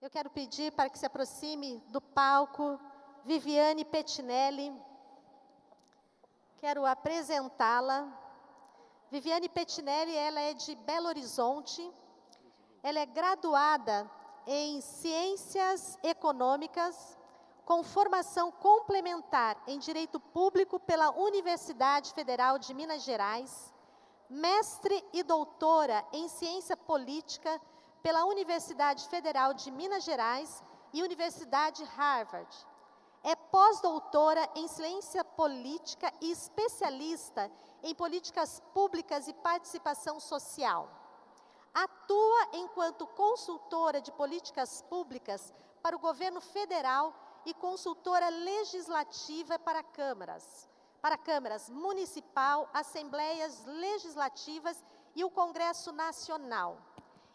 Eu quero pedir para que se aproxime do palco Viviane Pettinelli. Quero apresentá-la. Viviane Pettinelli, ela é de Belo Horizonte. Ela é graduada em Ciências Econômicas, com formação complementar em Direito Público pela Universidade Federal de Minas Gerais, mestre e doutora em Ciência Política pela Universidade Federal de Minas Gerais e Universidade Harvard. É pós-doutora em Ciência Política e especialista em Políticas Públicas e Participação Social. Atua enquanto consultora de políticas públicas para o governo federal e consultora legislativa para câmaras municipal, assembleias legislativas e o Congresso Nacional.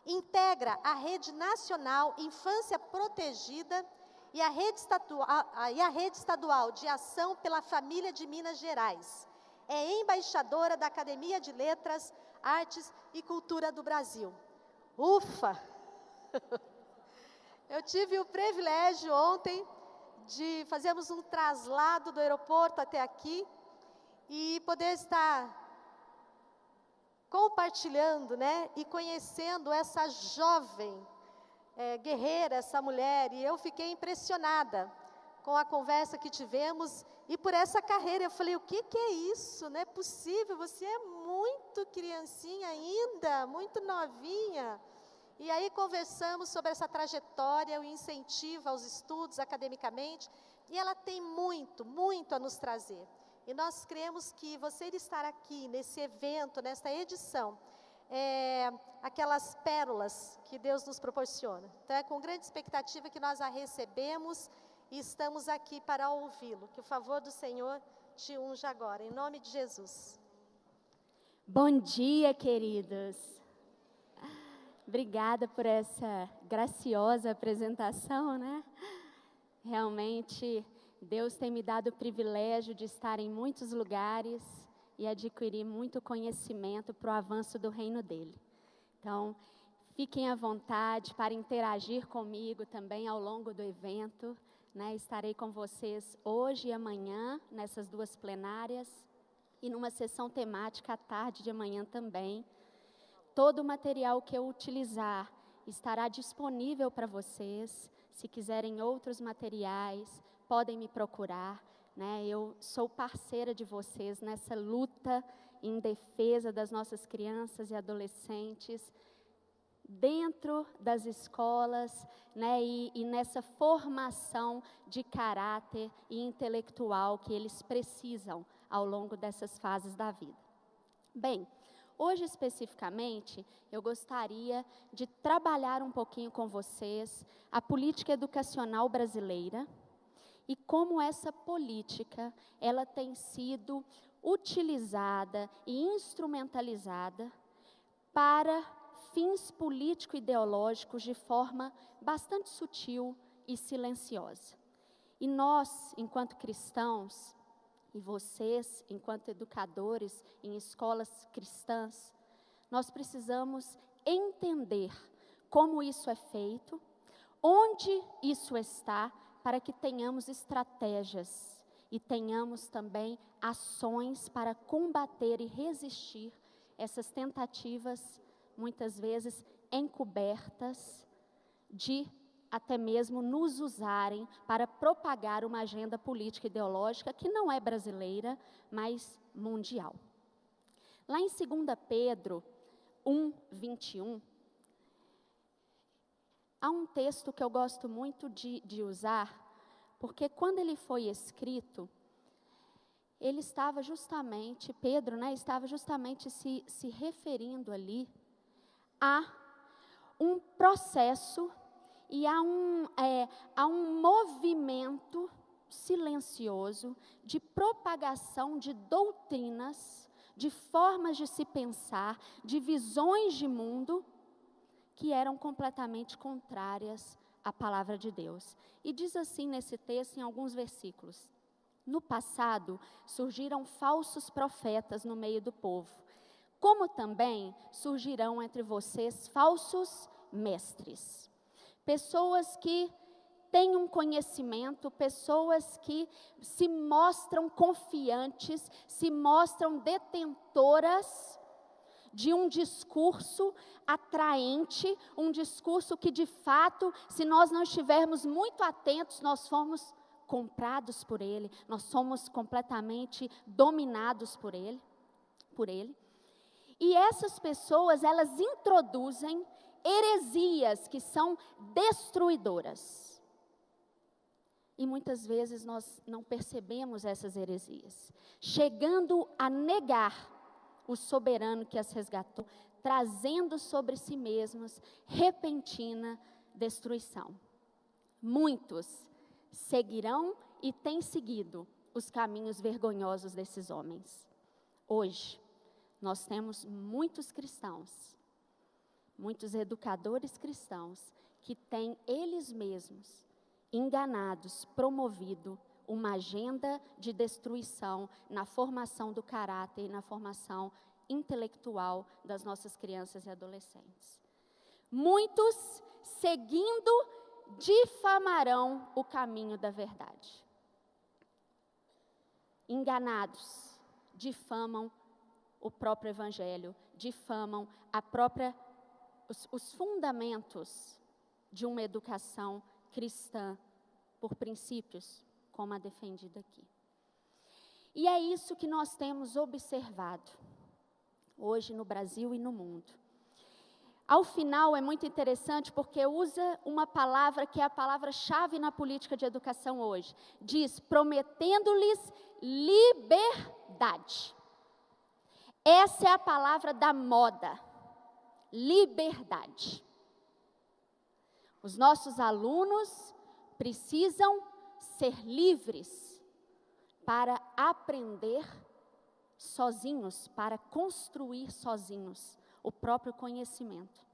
Integra a Rede Nacional Infância Protegida e a Rede Estadual de Ação pela Família de Minas Gerais. É embaixadora da Academia de Letras, Artes e Cultura do Brasil. Ufa! Eu tive o privilégio ontem de fazermos um traslado do aeroporto até aqui e poder estar compartilhando, e conhecendo essa jovem guerreira, essa mulher, e eu fiquei impressionada com a conversa que tivemos e por essa carreira. Eu falei, o que é isso? Não é possível, você é muito criancinha ainda, muito novinha. E aí conversamos sobre essa trajetória, o incentivo aos estudos academicamente, e ela tem muito, muito a nos trazer. E nós cremos que você estar aqui nesse evento, nesta edição, aquelas pérolas que Deus nos proporciona. Então é com grande expectativa que nós a recebemos e estamos aqui para ouvi-lo. Que o favor do Senhor te unja agora, em nome de Jesus. Bom dia, queridos. Obrigada por essa graciosa apresentação, Realmente, Deus tem me dado o privilégio de estar em muitos lugares e adquirir muito conhecimento para o avanço do reino dele. Então, fiquem à vontade para interagir comigo também ao longo do evento, Estarei com vocês hoje e amanhã, nessas duas plenárias, e numa sessão temática à tarde de amanhã também. Todo o material que eu utilizar estará disponível para vocês. Se quiserem outros materiais, podem me procurar, Eu sou parceira de vocês nessa luta em defesa das nossas crianças e adolescentes, dentro das escolas, e nessa formação de caráter e intelectual que eles precisam ao longo dessas fases da vida. Bem, hoje especificamente, eu gostaria de trabalhar um pouquinho com vocês a política educacional brasileira e como essa política, ela tem sido utilizada e instrumentalizada para fins político-ideológicos de forma bastante sutil e silenciosa. E nós, enquanto cristãos, e vocês, enquanto educadores em escolas cristãs, nós precisamos entender como isso é feito, onde isso está, para que tenhamos estratégias e tenhamos também ações para combater e resistir essas tentativas, muitas vezes encobertas, de até mesmo nos usarem para propagar uma agenda política e ideológica que não é brasileira, mas mundial. Lá em 2 Pedro 1:21, há um texto que eu gosto muito de usar, porque quando ele foi escrito, ele estava justamente, Pedro, estava justamente se referindo ali a um processo e a um movimento silencioso de propagação de doutrinas, de formas de se pensar, de visões de mundo que eram completamente contrárias à palavra de Deus. E diz assim nesse texto, em alguns versículos: no passado surgiram falsos profetas no meio do povo, como também surgirão entre vocês falsos mestres. pessoas que têm um conhecimento, pessoas que se mostram confiantes, se mostram detentoras de um discurso atraente, um discurso que de fato, se nós não estivermos muito atentos, nós somos comprados por ele, nós somos completamente dominados por ele. E essas pessoas, elas introduzem heresias que são destruidoras. E muitas vezes nós não percebemos essas heresias, chegando a negar o soberano que as resgatou, trazendo sobre si mesmos repentina destruição. Muitos seguirão e têm seguido os caminhos vergonhosos desses homens. Hoje, nós temos muitos cristãos, muitos educadores cristãos, que têm eles mesmos, enganados, promovido uma agenda de destruição na formação do caráter e na formação intelectual das nossas crianças e adolescentes. Muitos, seguindo, difamarão o caminho da verdade. Enganados, difamam o próprio evangelho, difamam os fundamentos de uma educação cristã por princípios, como a defendida aqui. E é isso que nós temos observado hoje no Brasil e no mundo. Ao final é muito interessante porque usa uma palavra que é a palavra-chave na política de educação hoje. Diz, prometendo-lhes liberdade. Essa é a palavra da moda, liberdade. Os nossos alunos precisam ser livres para aprender sozinhos, para construir sozinhos o próprio conhecimento.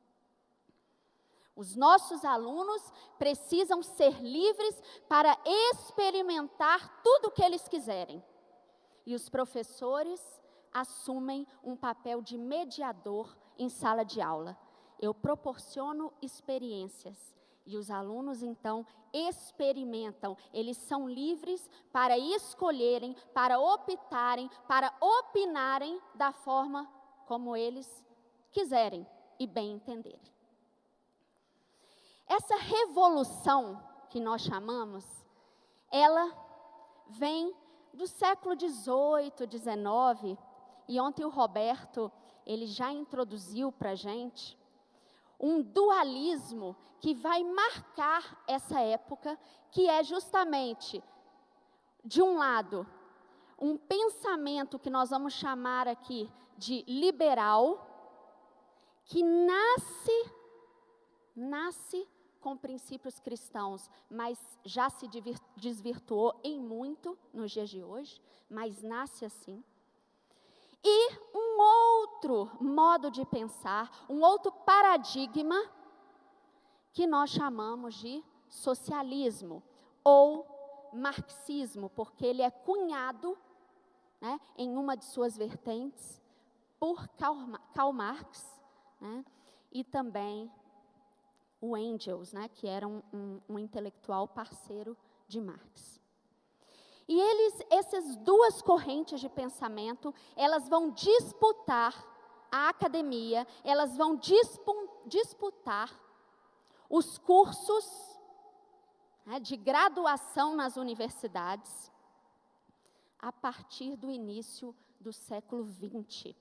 Os nossos alunos precisam ser livres para experimentar tudo o que eles quiserem. E os professores assumem um papel de mediador em sala de aula. Eu proporciono experiências e os alunos, então, experimentam. Eles são livres para escolherem, para optarem, para opinarem da forma como eles quiserem e bem entenderem. Essa revolução que nós chamamos, ela vem do século XVIII, XIX, e ontem o Roberto, ele já introduziu para a gente um dualismo que vai marcar essa época, que é justamente, de um lado, um pensamento que nós vamos chamar aqui de liberal, que nasce com princípios cristãos, mas já se desvirtuou em muito nos dias de hoje, mas nasce assim. E um outro modo de pensar, um outro paradigma, que nós chamamos de socialismo ou marxismo, porque ele é cunhado, né, em uma de suas vertentes, por Karl Marx, né, e também o Engels, né, que era um intelectual parceiro de Marx. E essas duas correntes de pensamento, elas vão disputar a academia, elas vão disputar os cursos, né, de graduação nas universidades, a partir do início do século XX.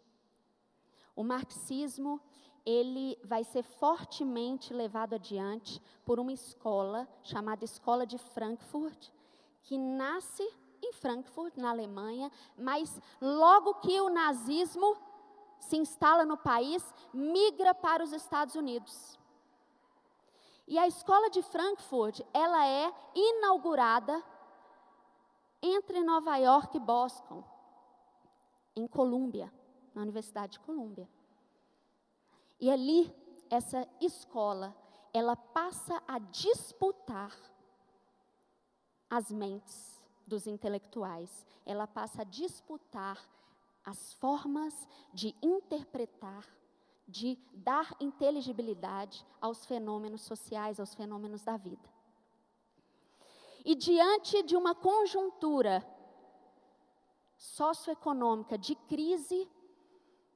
O marxismo, ele vai ser fortemente levado adiante por uma escola chamada Escola de Frankfurt, que nasce em Frankfurt, na Alemanha, mas logo que o nazismo se instala no país, migra para os Estados Unidos. E a Escola de Frankfurt, ela é inaugurada entre Nova York e Boston, em Colômbia, na Universidade de Colômbia. E ali, essa escola, ela passa a disputar as mentes dos intelectuais. Ela passa a disputar as formas de interpretar, de dar inteligibilidade aos fenômenos sociais, aos fenômenos da vida. E diante de uma conjuntura socioeconômica de crise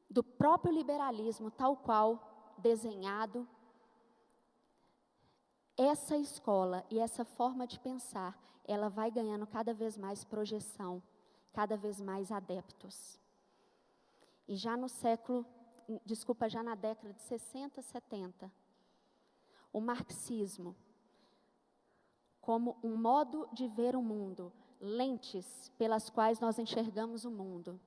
do próprio liberalismo, tal qual desenhado, essa escola e essa forma de pensar, ela vai ganhando cada vez mais projeção, cada vez mais adeptos. E já já na década de 60, 70, o marxismo, como um modo de ver o mundo, lentes pelas quais nós enxergamos o mundo,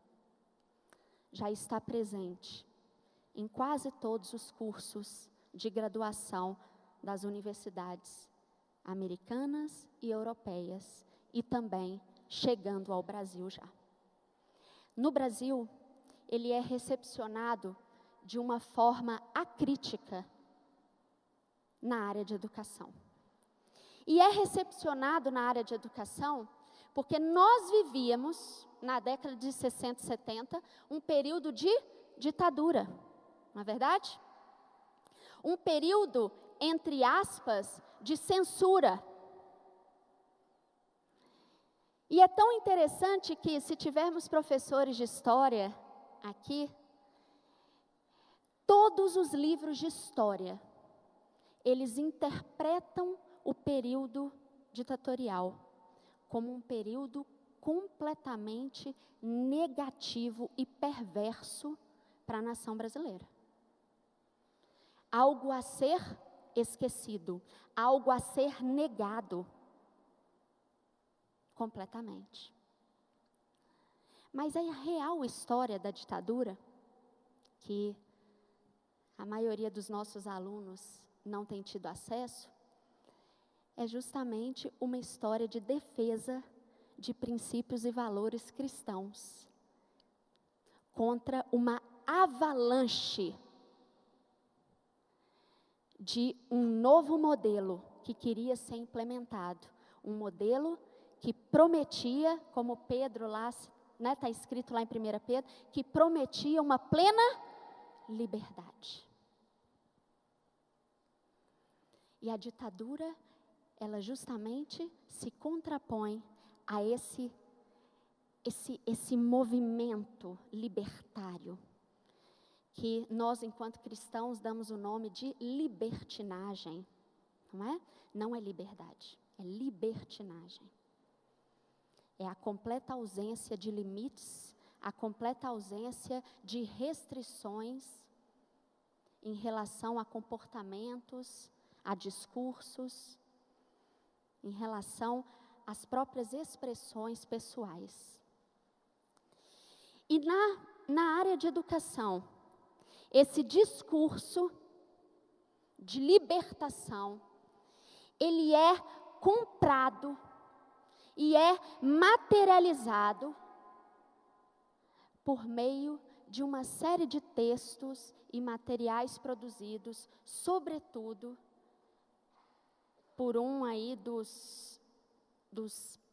já está presente em quase todos os cursos de graduação das universidades americanas e europeias, e também chegando ao Brasil já. No Brasil, ele é recepcionado de uma forma acrítica na área de educação. E é recepcionado na área de educação porque nós vivíamos, na década de 60 e 70, um período de ditadura, não é verdade? Um período, entre aspas, de censura. E é tão interessante que, se tivermos professores de história aqui, todos os livros de história, eles interpretam o período ditatorial como um período completamente negativo e perverso para a nação brasileira. Algo a ser esquecido, algo a ser negado completamente. Mas a real história da ditadura, que a maioria dos nossos alunos não tem tido acesso, é justamente uma história de defesa de princípios e valores cristãos contra uma avalanche de um novo modelo que queria ser implementado. Um modelo que prometia, como Pedro lá, está escrito lá em 1 Pedro, que prometia uma plena liberdade. E a ditadura, ela justamente se contrapõe a esse movimento libertário, que nós, enquanto cristãos, damos o nome de libertinagem, não é? Não é liberdade, é libertinagem. É a completa ausência de limites, a completa ausência de restrições em relação a comportamentos, a discursos, em relação às próprias expressões pessoais. E na área de educação, esse discurso de libertação, ele é comprado e é materializado por meio de uma série de textos e materiais produzidos, sobretudo por um aí dos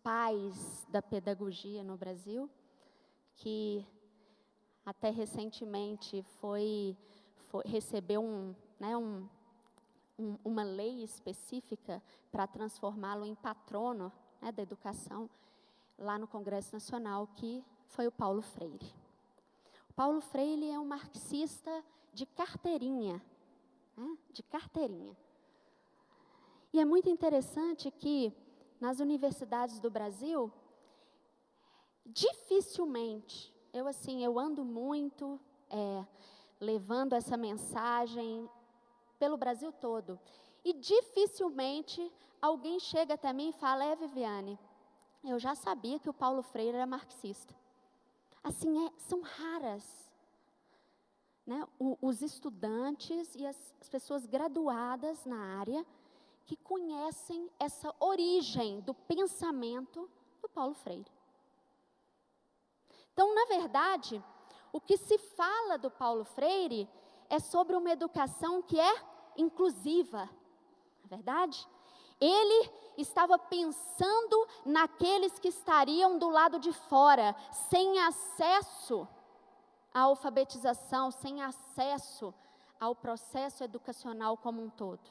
pais da pedagogia no Brasil, que até recentemente recebeu uma lei específica para transformá-lo em patrono, né, da educação, lá no Congresso Nacional, que foi o Paulo Freire. O Paulo Freire é um marxista de carteirinha, né, de carteirinha. E é muito interessante que, nas universidades do Brasil, dificilmente, eu ando muito levando essa mensagem pelo Brasil todo, e dificilmente alguém chega até mim e fala: Viviane, eu já sabia que o Paulo Freire era marxista. Assim, são raras, né, os estudantes e as pessoas graduadas na área que conhecem essa origem do pensamento do Paulo Freire. Então, na verdade, o que se fala do Paulo Freire é sobre uma educação que é inclusiva, não é verdade? Ele estava pensando naqueles que estariam do lado de fora, sem acesso à alfabetização, sem acesso ao processo educacional como um todo.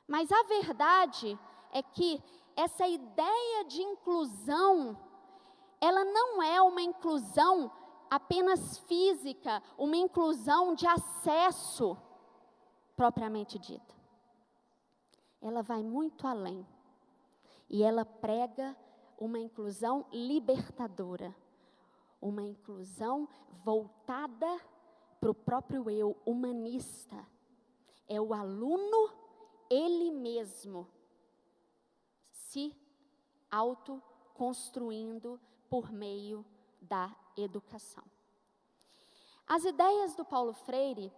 Mas a verdade é que essa ideia de inclusão, ela não é uma inclusão apenas física, uma inclusão de acesso propriamente dita. Ela vai muito além. E ela prega uma inclusão libertadora, uma inclusão voltada para o próprio eu, humanista. É o aluno, ele mesmo, se autoconstruindo por meio da educação. As ideias do Paulo Freire,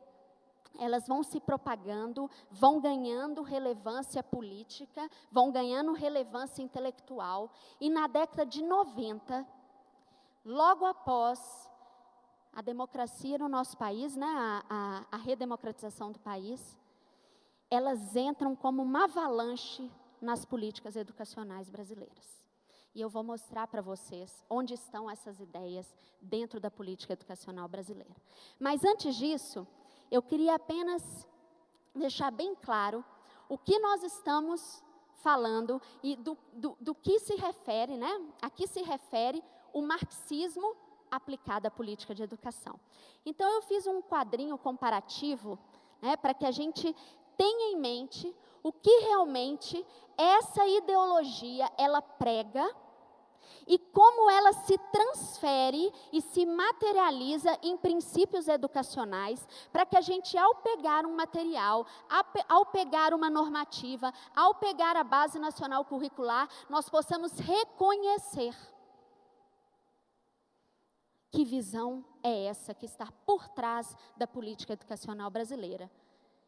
elas vão se propagando, vão ganhando relevância política, vão ganhando relevância intelectual, e na década de 90, logo após a democracia no nosso país, né, a redemocratização do país, elas entram como uma avalanche nas políticas educacionais brasileiras. E eu vou mostrar para vocês onde estão essas ideias dentro da política educacional brasileira. Mas antes disso, eu queria apenas deixar bem claro o que nós estamos falando e do que se refere, né? A que se refere o marxismo aplicado à política de educação. Então, eu fiz um quadrinho comparativo, né, para que a gente tenha em mente o que realmente essa ideologia ela prega e como ela se transfere e se materializa em princípios educacionais, para que a gente, ao pegar um material, ao pegar uma normativa, ao pegar a Base Nacional Curricular, nós possamos reconhecer que visão é essa que está por trás da política educacional brasileira.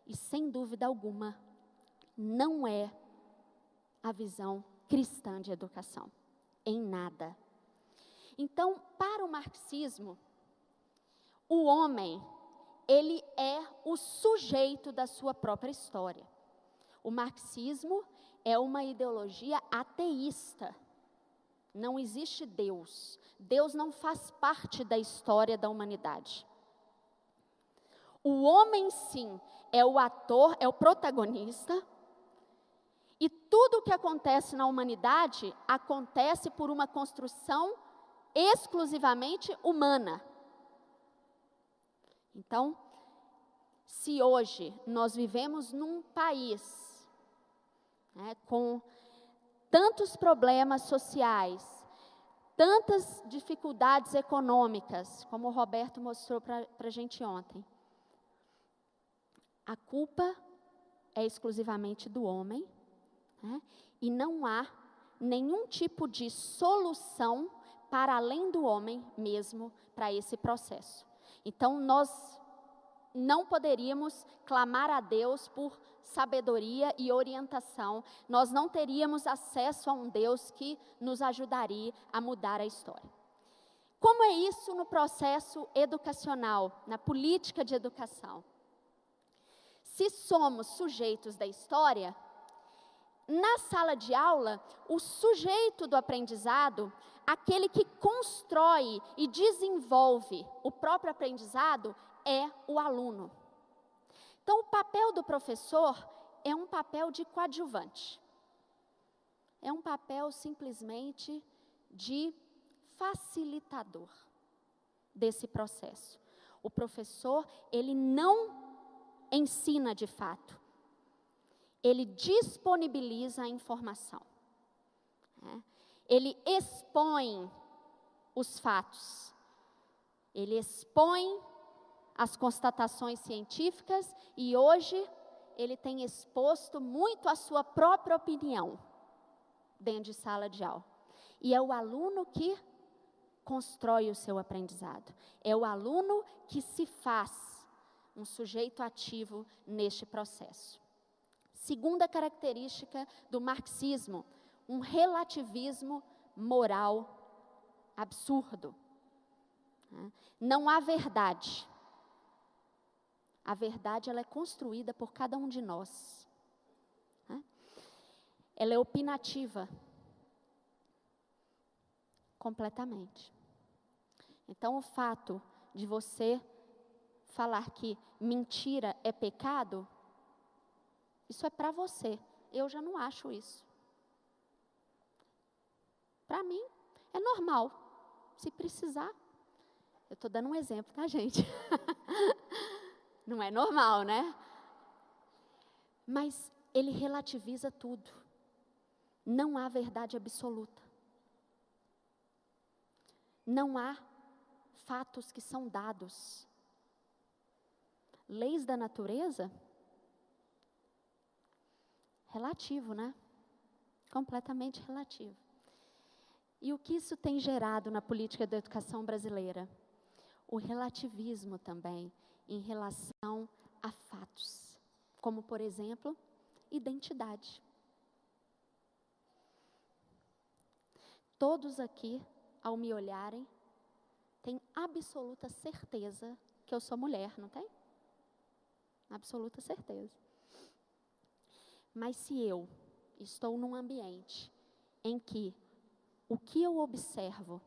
E, sem dúvida alguma, não é a visão cristã de educação, em nada. Então, para o marxismo, o homem, ele é o sujeito da sua própria história. O marxismo é uma ideologia ateísta. Não existe Deus. Deus não faz parte da história da humanidade. O homem, sim, é o ator, é o protagonista. E tudo o que acontece na humanidade acontece por uma construção exclusivamente humana. Então, se hoje nós vivemos num país, né, com tantos problemas sociais, tantas dificuldades econômicas, como o Roberto mostrou para a gente ontem, a culpa é exclusivamente do homem, né? E não há nenhum tipo de solução para além do homem mesmo para esse processo. Então, nós não poderíamos clamar a Deus por sabedoria e orientação, nós não teríamos acesso a um Deus que nos ajudaria a mudar a história. Como é isso no processo educacional, na política de educação? Se somos sujeitos da história, na sala de aula, o sujeito do aprendizado, aquele que constrói e desenvolve o próprio aprendizado, é o aluno. Então, o papel do professor é um papel de coadjuvante. É um papel simplesmente de facilitador desse processo. O professor, ele não ensina de fato. Ele disponibiliza a informação. Né? Ele expõe os fatos. Ele expõe as constatações científicas e hoje ele tem exposto muito a sua própria opinião dentro de sala de aula. E é o aluno que constrói o seu aprendizado. É o aluno que se faz um sujeito ativo neste processo. Segunda característica do marxismo, um relativismo moral absurdo. Não há verdade. A verdade, ela é construída por cada um de nós. Ela é opinativa. Completamente. Então, o fato de você falar que mentira é pecado, isso é para você. Eu já não acho isso. Para mim, é normal. Se precisar. Eu estou dando um exemplo, tá, gente? Não é normal, né? Mas ele relativiza tudo. Não há verdade absoluta. Não há fatos que são dados. Leis da natureza? Relativo, né? Completamente relativo. E o que isso tem gerado na política da educação brasileira? O relativismo também em relação a fatos, como, por exemplo, identidade. Todos aqui, ao me olharem, têm absoluta certeza que eu sou mulher, não tem? Absoluta certeza. Mas se eu estou num ambiente em que o que eu observo,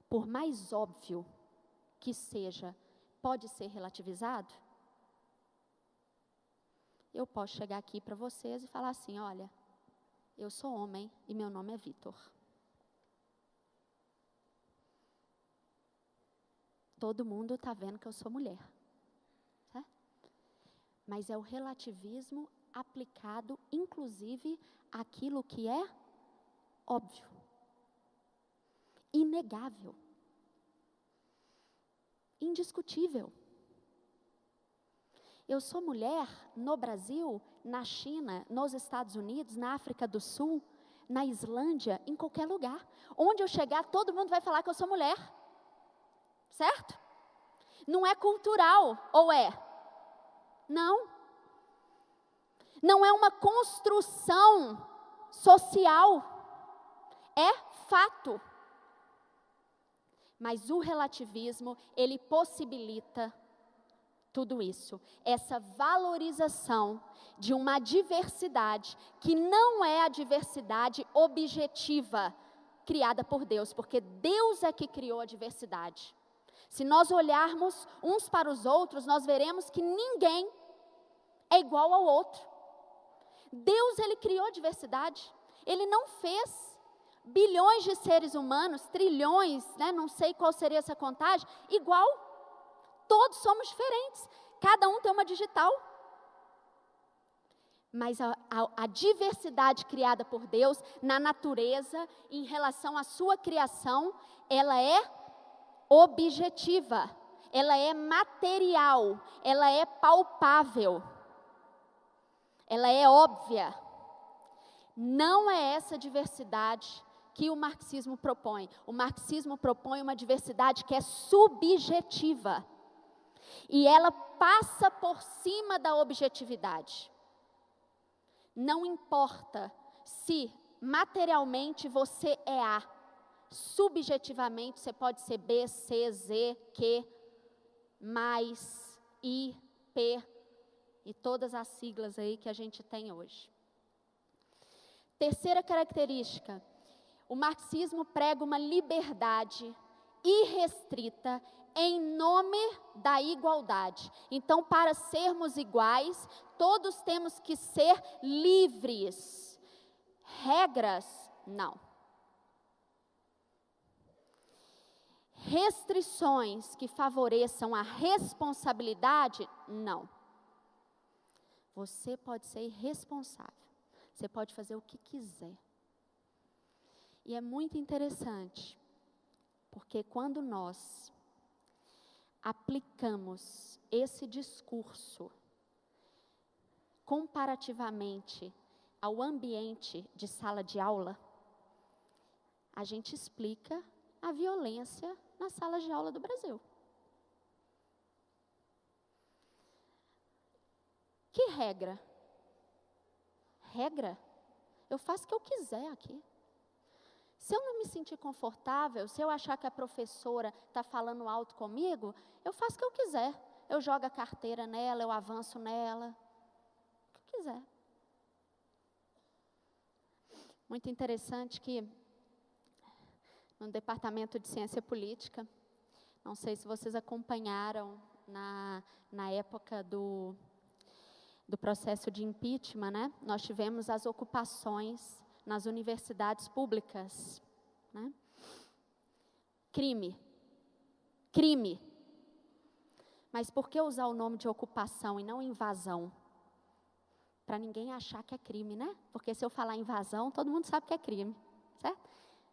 por mais óbvio que seja, pode ser relativizado, eu posso chegar aqui para vocês e falar assim, olha, eu sou homem e meu nome é Vitor. Todo mundo está vendo que eu sou mulher. Certo? Mas é o relativismo aplicado, inclusive, àquilo que é óbvio, inegável, indiscutível. Eu sou mulher no Brasil, na China, nos Estados Unidos, na África do Sul, na Islândia, em qualquer lugar. Onde eu chegar, todo mundo vai falar que eu sou mulher. Certo? Não é cultural, ou é? Não. Não é uma construção social. É fato. Mas o relativismo, ele possibilita tudo isso. Essa valorização de uma diversidade que não é a diversidade objetiva criada por Deus, porque Deus é que criou a diversidade. Se nós olharmos uns para os outros, nós veremos que ninguém é igual ao outro. Deus, ele criou diversidade. Ele não fez bilhões de seres humanos, trilhões, né, não sei qual seria essa contagem, igual. Todos somos diferentes. Cada um tem uma digital. Mas a diversidade criada por Deus na natureza, em relação à sua criação, ela é objetiva, ela é material, ela é palpável, ela é óbvia. Não é essa diversidade que o marxismo propõe. O marxismo propõe uma diversidade que é subjetiva. E ela passa por cima da objetividade. Não importa se materialmente você é A. Subjetivamente, você pode ser B, C, Z, Q, mais, I, P, e todas as siglas aí que a gente tem hoje. Terceira característica, o marxismo prega uma liberdade irrestrita em nome da igualdade. Então, para sermos iguais, todos temos que ser livres. Regras, não. Restrições que favoreçam a responsabilidade, não. Você pode ser irresponsável. Você pode fazer o que quiser. E é muito interessante, porque quando nós aplicamos esse discurso comparativamente ao ambiente de sala de aula, a gente explica a violência nas salas de aula do Brasil. Que regra? Regra? Eu faço o que eu quiser aqui. Se eu não me sentir confortável, se eu achar que a professora está falando alto comigo, eu faço o que eu quiser. Eu jogo a carteira nela, eu avanço nela. O que eu quiser. Muito interessante que no Departamento de Ciência Política, não sei se vocês acompanharam na época do processo de impeachment, né, nós tivemos as ocupações nas universidades públicas, né? Crime. Mas por que usar o nome de ocupação e não invasão? Para ninguém achar que é crime, né? Porque se eu falar invasão, todo mundo sabe que é crime, certo?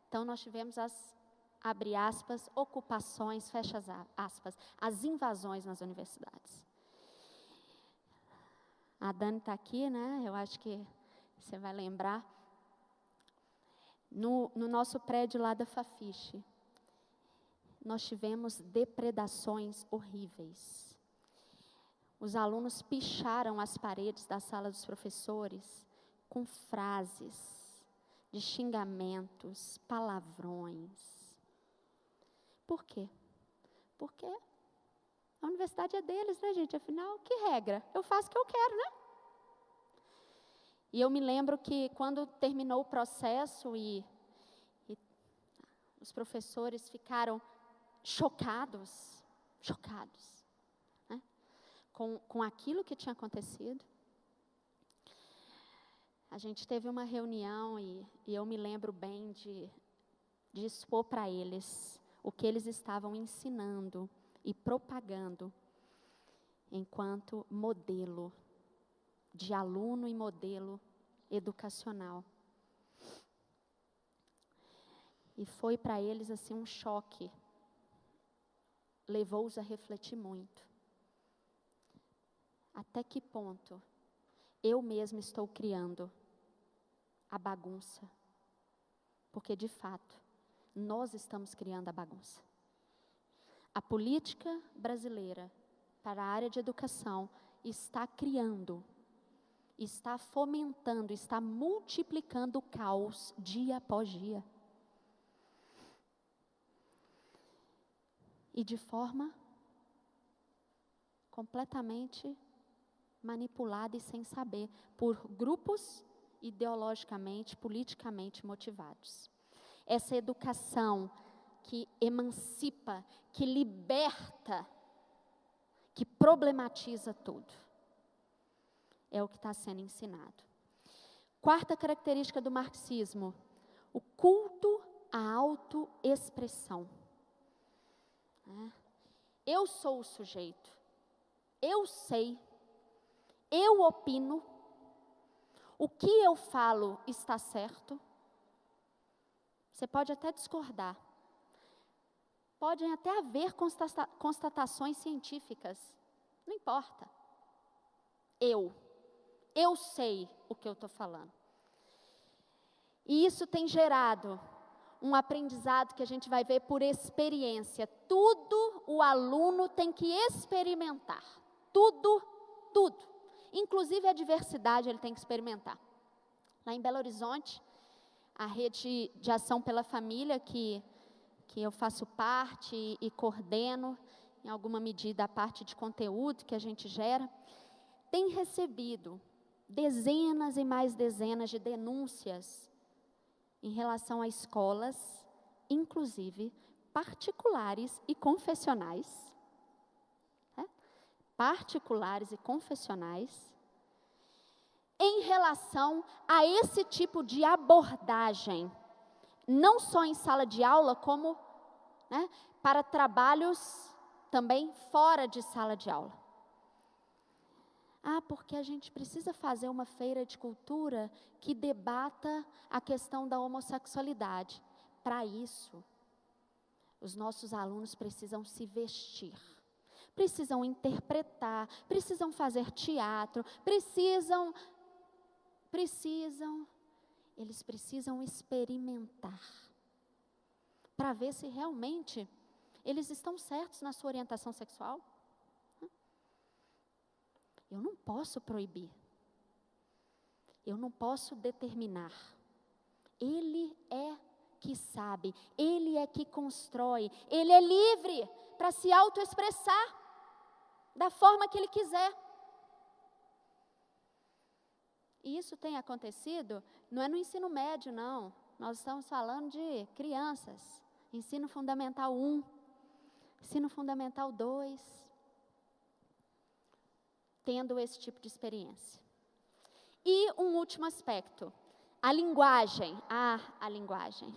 Então, nós tivemos abre aspas, ocupações, fecha aspas, as invasões nas universidades. A Dani está aqui, né? Eu acho que você vai lembrar. No nosso prédio lá da Fafiche, nós tivemos depredações horríveis. Os alunos picharam as paredes da sala dos professores com frases de xingamentos, palavrões. Por quê? Porque a universidade é deles, né, gente? Afinal, que regra? Eu faço o que eu quero, né? E eu me lembro que quando terminou o processo e os professores ficaram chocados, né, com aquilo que tinha acontecido. A gente teve uma reunião e eu me lembro bem de expor para eles o que eles estavam ensinando e propagando enquanto modelo de aluno e modelo educacional. E foi para eles assim um choque. Levou-os a refletir muito. Até que ponto eu mesma estou criando a bagunça? Porque, de fato, nós estamos criando a bagunça. A política brasileira para a área de educação está criando, está fomentando, está multiplicando o caos dia após dia. E de forma completamente manipulada e sem saber, por grupos ideologicamente, politicamente motivados. Essa educação que emancipa, que liberta, que problematiza tudo, é o que está sendo ensinado. Quarta característica do marxismo: o culto à autoexpressão. Eu sou o sujeito, eu sei, eu opino, o que eu falo está certo. Você pode até discordar, podem até haver constatações científicas, não importa. Eu sei o que eu estou falando. E isso tem gerado um aprendizado que a gente vai ver por experiência. Tudo o aluno tem que experimentar. Tudo. Inclusive a diversidade ele tem que experimentar. Lá em Belo Horizonte, a rede de ação pela família, que eu faço parte e coordeno, em alguma medida, a parte de conteúdo que a gente gera, tem recebido dezenas e mais dezenas de denúncias em relação a escolas, inclusive particulares e confessionais, em relação a esse tipo de abordagem, não só em sala de aula, como para trabalhos também fora de sala de aula. Porque a gente precisa fazer uma feira de cultura que debata a questão da homossexualidade. Para isso, os nossos alunos precisam se vestir, precisam interpretar, precisam fazer teatro, eles precisam experimentar, para ver se realmente eles estão certos na sua orientação sexual. Eu não posso proibir, eu não posso determinar. Ele é que sabe, ele é que constrói, ele é livre para se autoexpressar da forma que ele quiser. E isso tem acontecido, não é no ensino médio, não. Nós estamos falando de crianças, ensino fundamental 1, ensino fundamental 2. tendo esse tipo de experiência. E um último aspecto, a linguagem. A linguagem.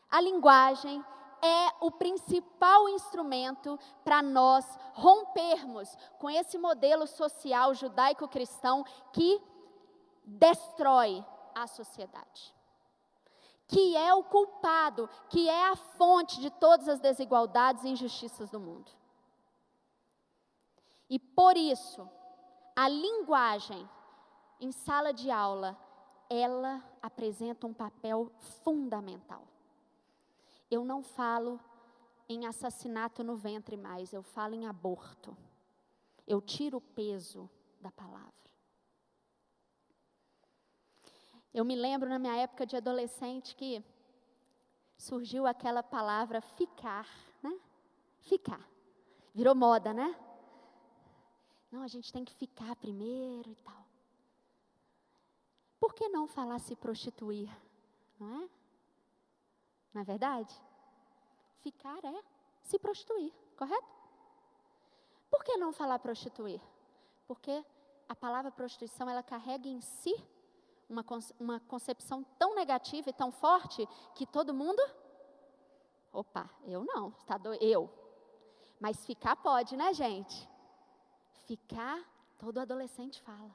A linguagem é o principal instrumento para nós rompermos com esse modelo social judaico-cristão que destrói a sociedade, que é o culpado, que é a fonte de todas as desigualdades e injustiças do mundo. E por isso, a linguagem em sala de aula, ela apresenta um papel fundamental. Eu não falo em assassinato no ventre mais, eu falo em aborto. Eu tiro o peso da palavra. Eu me lembro na minha época de adolescente que surgiu aquela palavra ficar, né? Ficar. Virou moda, né? Não, a gente tem que ficar primeiro e tal. Por que não falar se prostituir? Não é? Não é verdade? Ficar é se prostituir, correto? Por que não falar prostituir? Porque a palavra prostituição, ela carrega em si uma concepção tão negativa e tão forte que todo mundo... Opa, eu não, eu. Mas ficar pode, né, gente? Ficar, todo adolescente fala.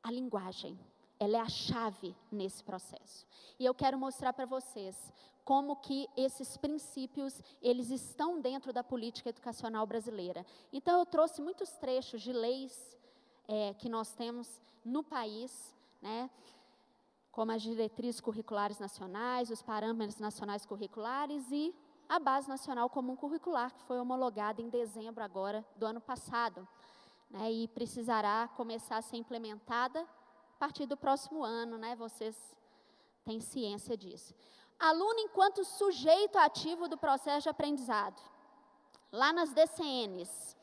A linguagem, ela é a chave nesse processo. E eu quero mostrar para vocês como que esses princípios, eles estão dentro da política educacional brasileira. Então, eu trouxe muitos trechos de leis que nós temos no país, né, como as diretrizes curriculares nacionais, os parâmetros nacionais curriculares e a Base Nacional Comum Curricular, que foi homologada em dezembro agora do ano passado, né, e precisará começar a ser implementada a partir do próximo ano, né, vocês têm ciência disso. Aluno enquanto sujeito ativo do processo de aprendizado. Lá nas DCNs,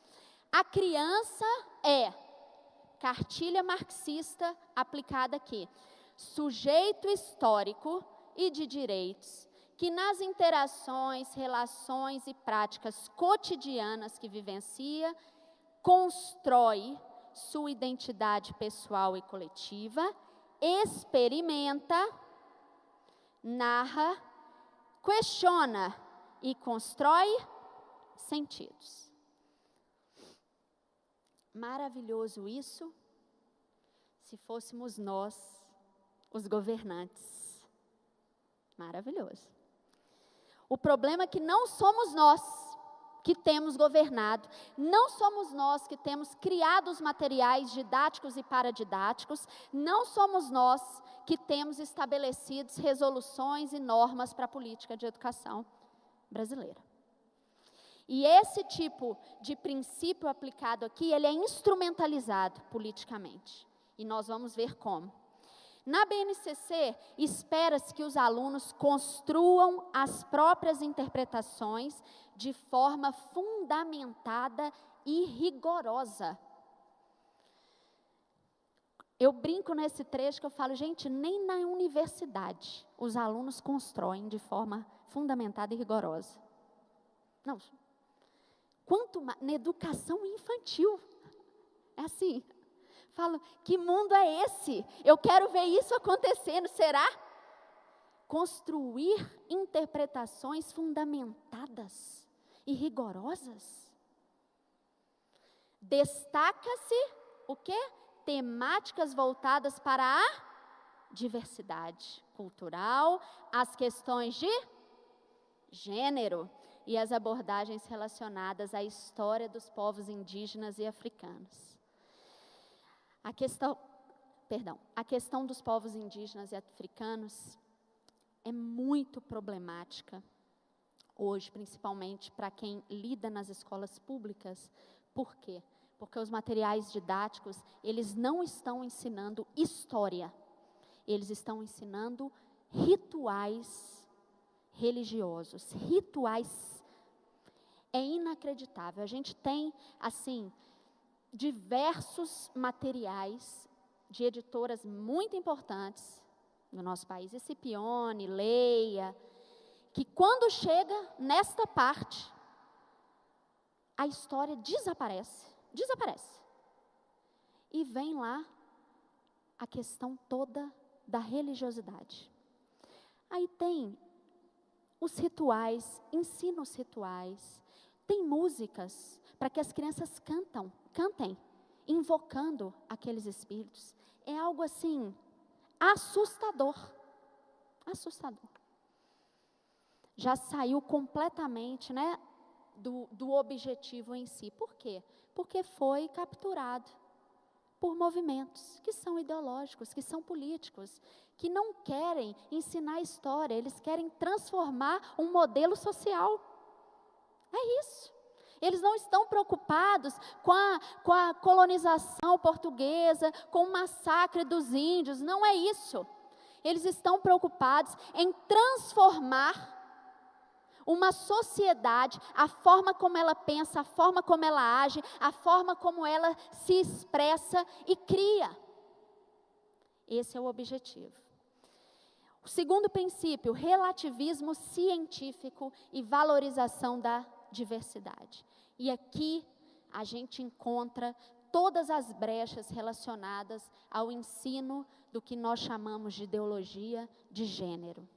a criança é cartilha marxista aplicada aqui. Sujeito histórico e de direitos, que nas interações, relações e práticas cotidianas que vivencia, constrói sua identidade pessoal e coletiva, experimenta, narra, questiona e constrói sentidos. Maravilhoso isso, se fôssemos nós, os governantes. Maravilhoso. O problema é que não somos nós que temos governado, não somos nós que temos criado os materiais didáticos e paradidáticos, não somos nós que temos estabelecidos resoluções e normas para a política de educação brasileira. E esse tipo de princípio aplicado aqui, ele é instrumentalizado politicamente. E nós vamos ver como. Na BNCC, espera-se que os alunos construam as próprias interpretações de forma fundamentada e rigorosa. Eu brinco nesse trecho que eu falo, gente, nem na universidade os alunos constroem de forma fundamentada e rigorosa. Não. Quanto mais, na educação infantil, é assim. Falo, que mundo é esse? Eu quero ver isso acontecendo, será? Construir interpretações fundamentadas e rigorosas. Destaca-se o quê? Temáticas voltadas para a diversidade cultural, as questões de gênero e as abordagens relacionadas à história dos povos indígenas e africanos. A questão dos povos indígenas e africanos é muito problemática hoje, principalmente para quem lida nas escolas públicas. Por quê? Porque os materiais didáticos, eles não estão ensinando história, eles estão ensinando rituais religiosos, rituais. É inacreditável, a gente tem, assim, diversos materiais de editoras muito importantes no nosso país, Scipione, Leia, que quando chega nesta parte, a história desaparece. E vem lá a questão toda da religiosidade. Aí tem os rituais, ensina os rituais, tem músicas para que as crianças cantem, invocando aqueles espíritos. É algo assim, assustador. Já saiu completamente, né, do objetivo em si. Por quê? Porque foi capturado por movimentos que são ideológicos, que são políticos, que não querem ensinar a história, eles querem transformar um modelo social. É isso. Eles não estão preocupados com a colonização portuguesa, com o massacre dos índios, não é isso. Eles estão preocupados em transformar uma sociedade, a forma como ela pensa, a forma como ela age, a forma como ela se expressa e cria. Esse é o objetivo. O segundo princípio, relativismo científico e valorização da diversidade. E aqui a gente encontra todas as brechas relacionadas ao ensino do que nós chamamos de ideologia de gênero.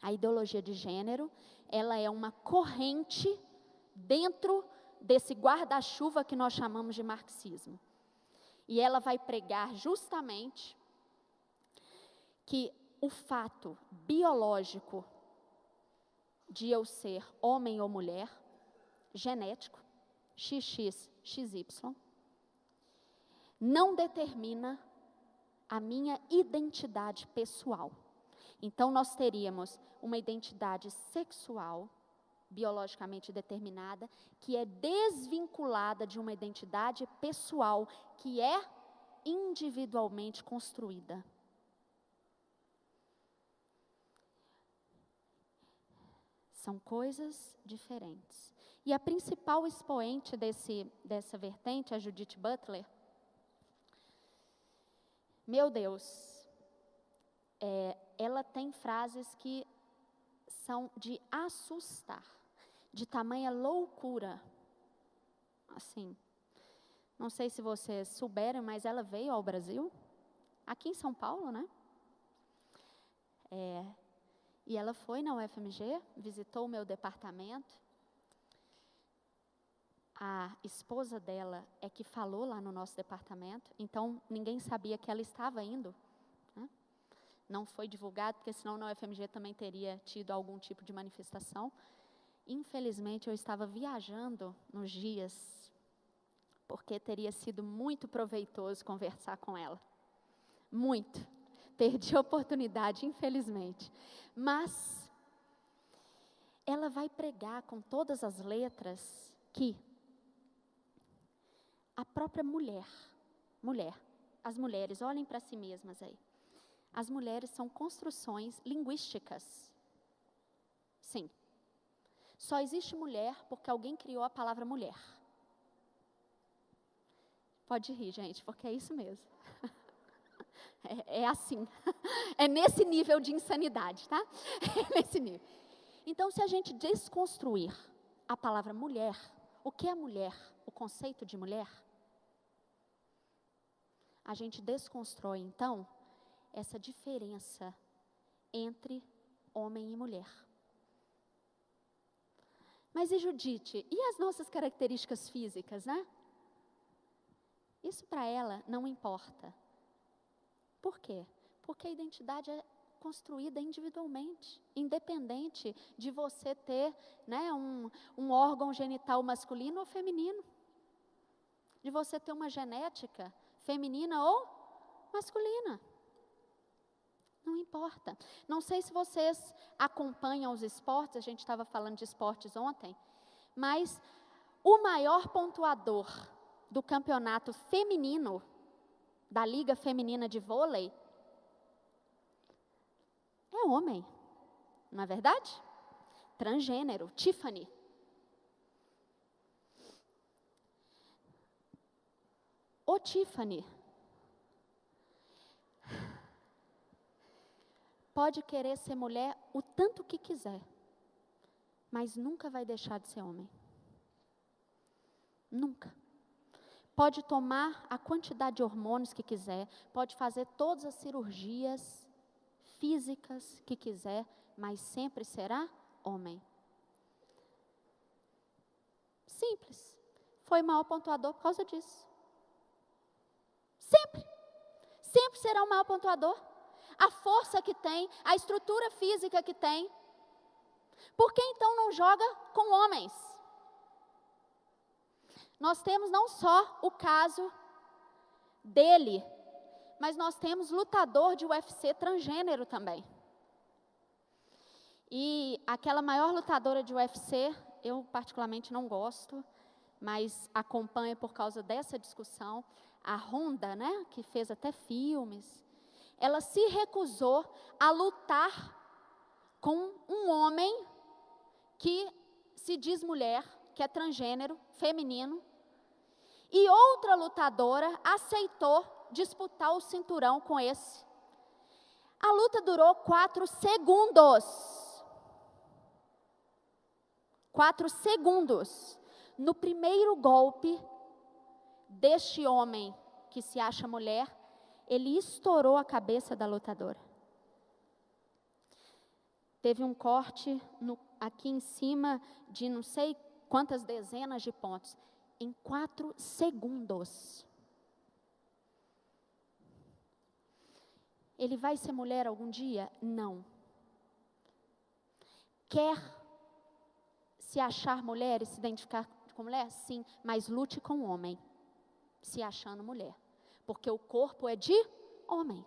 A ideologia de gênero, ela é uma corrente dentro desse guarda-chuva que nós chamamos de marxismo. E ela vai pregar justamente que o fato biológico de eu ser homem ou mulher, genético, XX, XY, não determina a minha identidade pessoal. Então, nós teríamos uma identidade sexual, biologicamente determinada, que é desvinculada de uma identidade pessoal, que é individualmente construída. São coisas diferentes. E a principal expoente dessa vertente, a Judith Butler, meu Deus, ela tem frases que são de assustar, de tamanha loucura. Assim, não sei se vocês souberam, mas ela veio ao Brasil, aqui em São Paulo, né? E ela foi na UFMG, visitou o meu departamento. A esposa dela é que falou lá no nosso departamento, então ninguém sabia que ela estava indo, né? Não foi divulgado, porque senão na UFMG também teria tido algum tipo de manifestação. Infelizmente, eu estava viajando nos dias, porque teria sido muito proveitoso conversar com ela. Muito. Perdi a oportunidade, infelizmente. Mas ela vai pregar com todas as letras que a própria mulher, as mulheres, olhem para si mesmas aí. As mulheres são construções linguísticas. Sim. Só existe mulher porque alguém criou a palavra mulher. Pode rir, gente, porque é isso mesmo. É assim. É nesse nível de insanidade, tá? É nesse nível. Então, se a gente desconstruir a palavra mulher, o que é mulher? O conceito de mulher? A gente desconstrói, então, essa diferença entre homem e mulher. Mas e Judite? E as nossas características físicas, né? Isso para ela não importa. Por quê? Porque a identidade é construída individualmente, independente de você ter, né, um órgão genital masculino ou feminino. De você ter uma genética feminina ou masculina. Não importa. Não sei se vocês acompanham os esportes, a gente estava falando de esportes ontem, mas o maior pontuador do campeonato feminino, da Liga Feminina de Vôlei, é homem, não é verdade? Transgênero, Tiffany. Ô Tiffany, pode querer ser mulher o tanto que quiser, mas nunca vai deixar de ser homem. Nunca. pode tomar a quantidade de hormônios que quiser, pode fazer todas as cirurgias físicas que quiser, mas sempre será homem. Simples. Foi o maior pontuador por causa disso. Sempre. Sempre será o maior pontuador. A força que tem, a estrutura física que tem. Por que então não joga com homens? Nós temos não só o caso dele, mas nós temos lutador de UFC transgênero também. E aquela maior lutadora de UFC, eu particularmente não gosto, mas acompanho por causa dessa discussão, a Ronda, né, que fez até filmes, ela se recusou a lutar com um homem que se diz mulher, que é transgênero, feminino, e outra lutadora aceitou disputar o cinturão com esse. A luta durou 4 segundos. 4 segundos. No primeiro golpe deste homem que se acha mulher, ele estourou a cabeça da lutadora. Teve um corte aqui em cima de não sei quantas dezenas de pontos. Em 4 segundos. Ele vai ser mulher algum dia? Não. Quer se achar mulher e se identificar com mulher? Sim, mas lute com o homem, se achando mulher. Porque o corpo é de homem.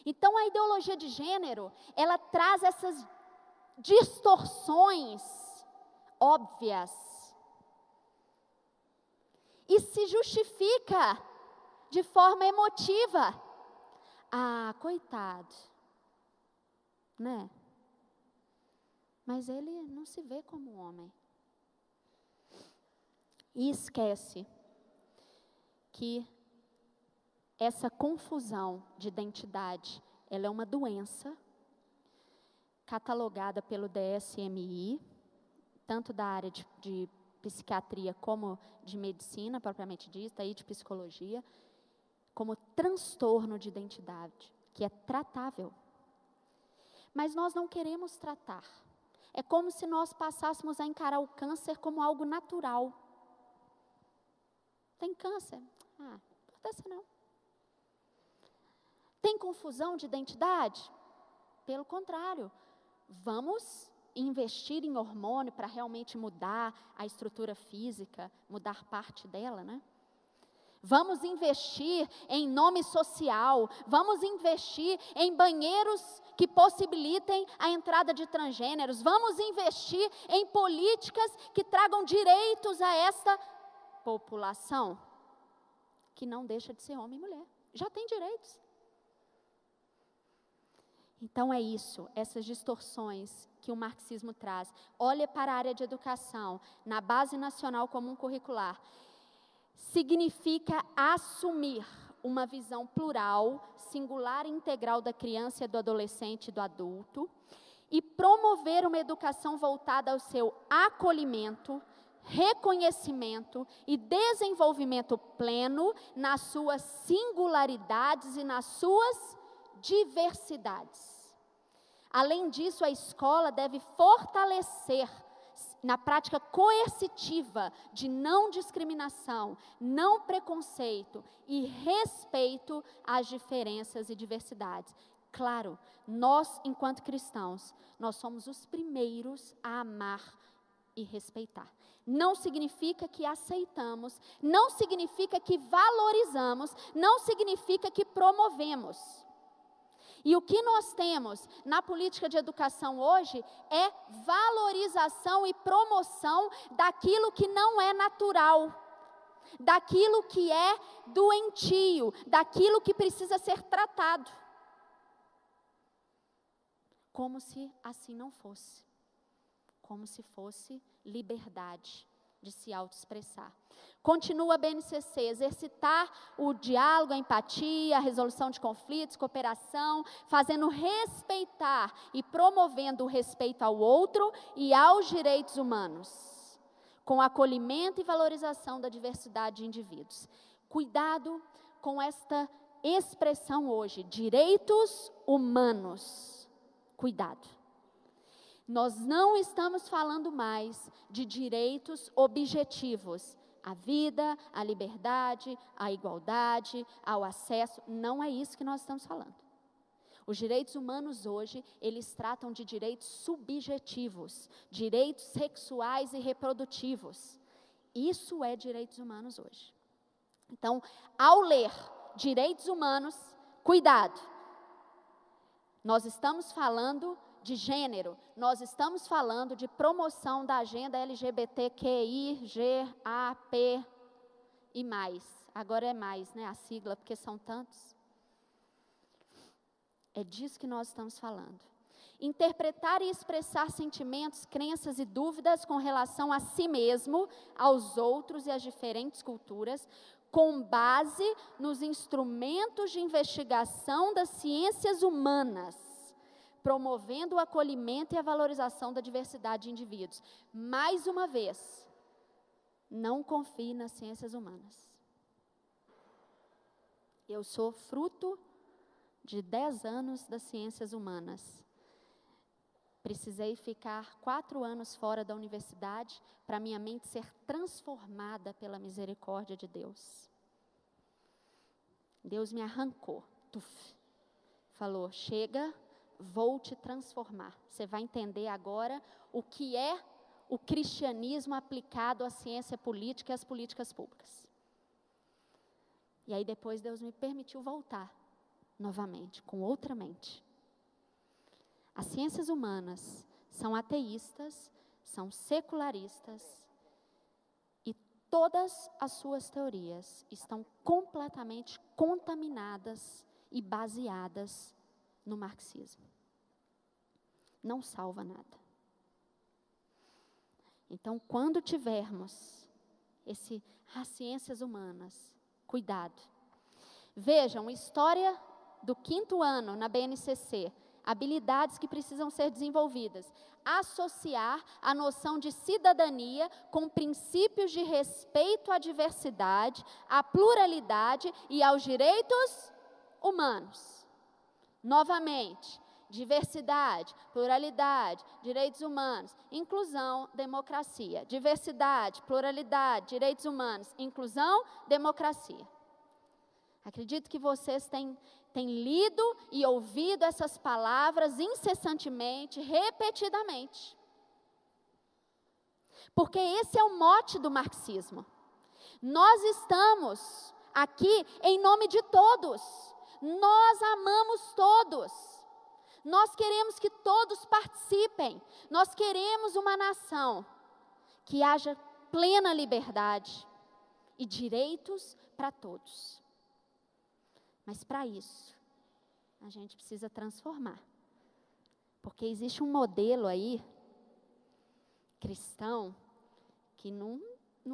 Então a ideologia de gênero, ela traz essas distorções óbvias. E se justifica de forma emotiva. Ah, coitado. Né? Mas ele não se vê como homem. E esquece que essa confusão de identidade, ela é uma doença catalogada pelo DSM-I, tanto da área de psiquiatria como de medicina, propriamente dita, e de psicologia, como transtorno de identidade, que é tratável. Mas nós não queremos tratar. É como se nós passássemos a encarar o câncer como algo natural. Tem câncer? Ah, não acontece não. Tem confusão de identidade? Pelo contrário, vamos investir em hormônio para realmente mudar a estrutura física, mudar parte dela, né? Vamos investir em nome social, vamos investir em banheiros que possibilitem a entrada de transgêneros, vamos investir em políticas que tragam direitos a esta população, que não deixa de ser homem e mulher, já tem direitos. Então é isso, essas distorções que o marxismo traz. Olha para a área de educação, na Base Nacional Comum Curricular. Significa assumir uma visão plural, singular e integral da criança, do adolescente e do adulto, e promover uma educação voltada ao seu acolhimento, reconhecimento e desenvolvimento pleno nas suas singularidades e nas suas diversidades. Além disso, a escola deve fortalecer na prática coercitiva de não discriminação, não preconceito e respeito às diferenças e diversidades. Claro, nós, enquanto cristãos, nós somos os primeiros a amar e respeitar. Não significa que aceitamos, não significa que valorizamos, não significa que promovemos. E o que nós temos na política de educação hoje é valorização e promoção daquilo que não é natural, daquilo que é doentio, daquilo que precisa ser tratado. Como se assim não fosse, como se fosse liberdade de se autoexpressar. Continua a BNCC, exercitar o diálogo, a empatia, a resolução de conflitos, cooperação, fazendo respeitar e promovendo o respeito ao outro e aos direitos humanos. com acolhimento e valorização da diversidade de indivíduos. Cuidado com esta expressão hoje, direitos humanos. Cuidado. Nós não estamos falando mais de direitos objetivos. A vida, a liberdade, a igualdade, ao acesso. Não é isso que nós estamos falando. Os direitos humanos hoje, eles tratam de direitos subjetivos, direitos sexuais e reprodutivos. Isso é direitos humanos hoje. Então, ao ler direitos humanos, cuidado. Nós estamos falando de gênero, nós estamos falando de promoção da agenda LGBTQI, GAP e mais. Agora é mais, né, a sigla, porque são tantos. É disso que nós estamos falando. Interpretar e expressar sentimentos, crenças e dúvidas com relação a si mesmo, aos outros e às diferentes culturas, com base nos instrumentos de investigação das ciências humanas, promovendo o acolhimento e a valorização da diversidade de indivíduos. Mais uma vez, não confie nas ciências humanas. Eu sou fruto de 10 anos das ciências humanas. Precisei ficar 4 anos fora da universidade para minha mente ser transformada pela misericórdia de Deus. Deus me arrancou. Falou, chega, vou te transformar. Você vai entender agora o que é o cristianismo aplicado à ciência política e às políticas públicas. E aí depois Deus me permitiu voltar novamente, com outra mente. As ciências humanas são ateístas, são secularistas, e todas as suas teorias estão completamente contaminadas e baseadas no marxismo. Não salva nada. Então, quando tivermos as ciências humanas, cuidado. Vejam, história do 5º ano na BNCC, habilidades que precisam ser desenvolvidas. Associar a noção de cidadania com princípios de respeito à diversidade, à pluralidade e aos direitos humanos. Novamente, diversidade, pluralidade, direitos humanos, inclusão, democracia. Diversidade, pluralidade, direitos humanos, inclusão, democracia. Acredito que vocês têm lido e ouvido essas palavras incessantemente, repetidamente. Porque esse é o mote do marxismo. Nós estamos aqui em nome de todos. Nós amamos todos. Nós queremos que todos participem. Nós queremos uma nação que haja plena liberdade e direitos para todos. Mas para isso, a gente precisa transformar. Porque existe um modelo aí, cristão, que não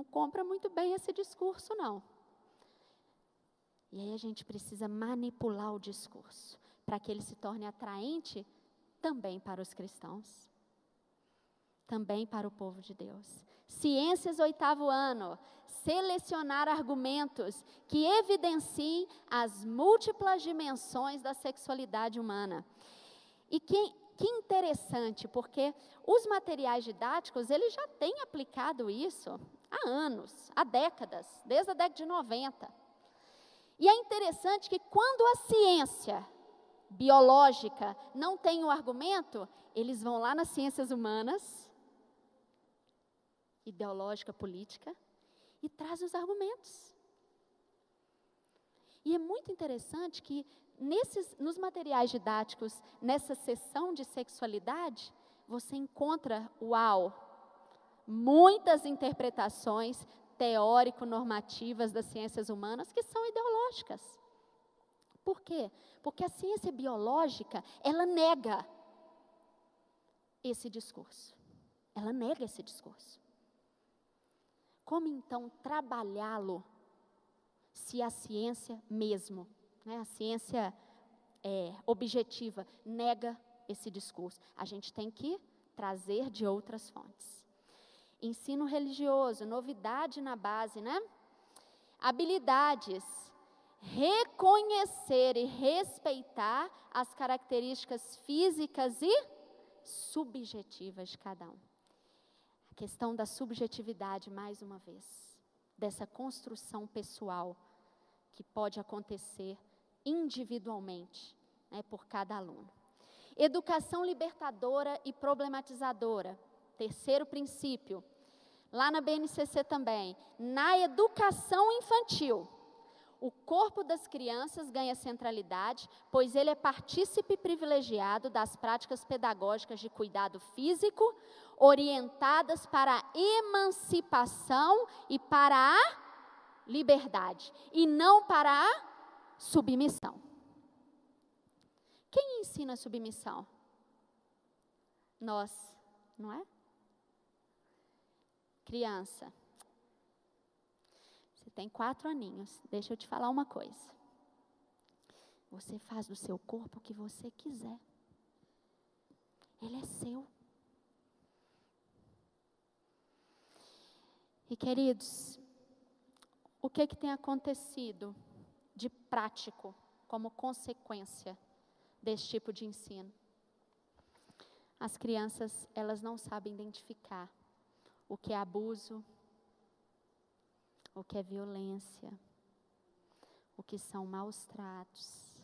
compra muito bem esse discurso, não. E aí a gente precisa manipular o discurso, para que ele se torne atraente também para os cristãos, também para o povo de Deus. Ciências 8º ano, selecionar argumentos que evidenciem as múltiplas dimensões da sexualidade humana. E que interessante, porque os materiais didáticos, eles já têm aplicado isso há anos, há décadas, desde a década de 90. E é interessante que quando a ciência biológica não tem o argumento, eles vão lá nas ciências humanas, ideológica, política, e traz os argumentos. E é muito interessante que nos materiais didáticos, nessa seção de sexualidade, você encontra, muitas interpretações teórico-normativas das ciências humanas que são ideológicas. Por quê? Porque a ciência biológica, ela nega esse discurso. Ela nega esse discurso. Como então trabalhá-lo se a ciência mesmo, a ciência objetiva, nega esse discurso? A gente tem que trazer de outras fontes. Ensino religioso, novidade na base, né? Habilidades, reconhecer e respeitar as características físicas e subjetivas de cada um. A questão da subjetividade, mais uma vez, dessa construção pessoal que pode acontecer individualmente, né, por cada aluno. Educação libertadora e problematizadora. Terceiro princípio, lá na BNCC também, na educação infantil, o corpo das crianças ganha centralidade, pois ele é partícipe privilegiado das práticas pedagógicas de cuidado físico, orientadas para a emancipação e para a liberdade, e não para a submissão. Quem ensina a submissão? Nós, não é? Criança, você tem 4 aninhos, deixa eu te falar uma coisa. Você faz do seu corpo o que você quiser. Ele é seu. E queridos, o que tem acontecido de prático como consequência desse tipo de ensino? As crianças, elas não sabem identificar o que é abuso, o que é violência, o que são maus tratos.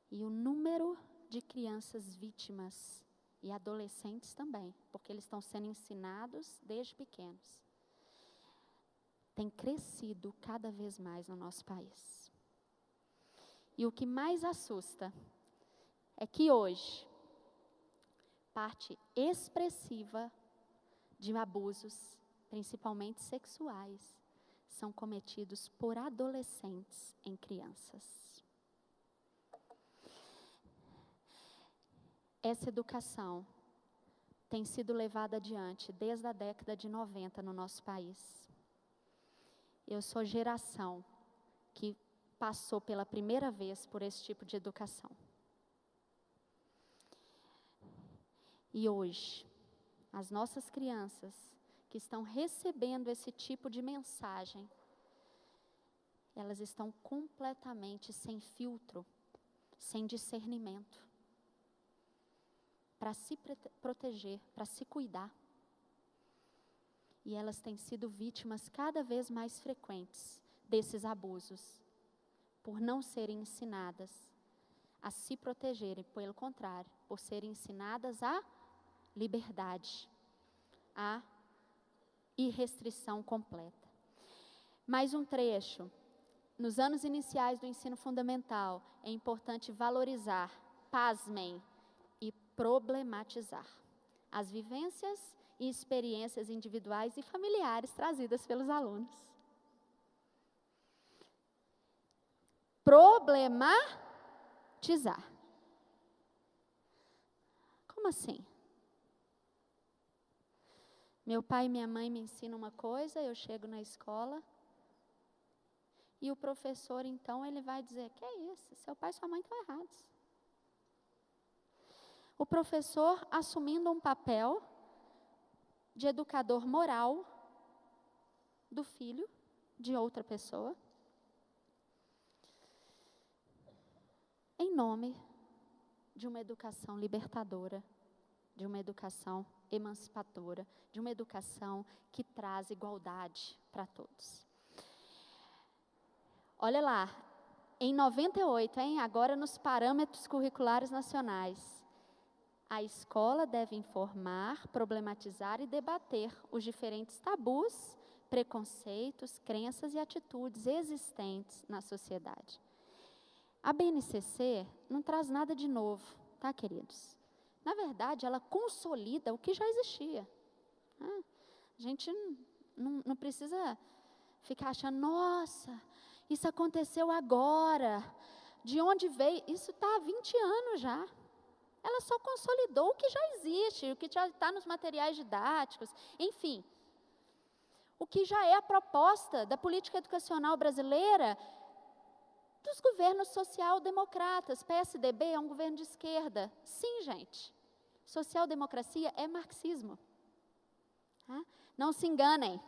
E o número de crianças vítimas e adolescentes também, porque eles estão sendo ensinados desde pequenos, tem crescido cada vez mais no nosso país. E o que mais assusta é que hoje, parte expressiva de abusos, principalmente sexuais, são cometidos por adolescentes em crianças. Essa educação tem sido levada adiante desde a década de 90 no nosso país. Eu sou geração que passou pela primeira vez por esse tipo de educação. E hoje, as nossas crianças que estão recebendo esse tipo de mensagem, elas estão completamente sem filtro, sem discernimento, para se proteger, para se cuidar. E elas têm sido vítimas cada vez mais frequentes desses abusos, por não serem ensinadas a se protegerem, pelo contrário, por serem ensinadas a liberdade, a irrestrição completa. Mais um trecho. Nos anos iniciais do ensino fundamental, é importante valorizar, pasmem, e problematizar as vivências e experiências individuais e familiares trazidas pelos alunos. Problematizar. Como assim? Meu pai e minha mãe me ensinam uma coisa, eu chego na escola e o professor, então, ele vai dizer, que é isso? Seu pai e sua mãe estão errados. O professor assumindo um papel de educador moral do filho de outra pessoa, em nome de uma educação libertadora, de uma educação emancipadora, de uma educação que traz igualdade para todos. Olha lá, em 98, agora nos parâmetros curriculares nacionais, a escola deve informar, problematizar e debater os diferentes tabus, preconceitos, crenças e atitudes existentes na sociedade. A BNCC não traz nada de novo, tá, queridos? Na verdade, ela consolida o que já existia. A gente não precisa ficar achando, nossa, isso aconteceu agora, de onde veio? Isso está há 20 anos já. Ela só consolidou o que já existe, o que já está nos materiais didáticos, enfim. O que já é a proposta da política educacional brasileira dos governos social-democratas. PSDB é um governo de esquerda. Sim, gente. Social-democracia é marxismo. Tá? Não se enganem.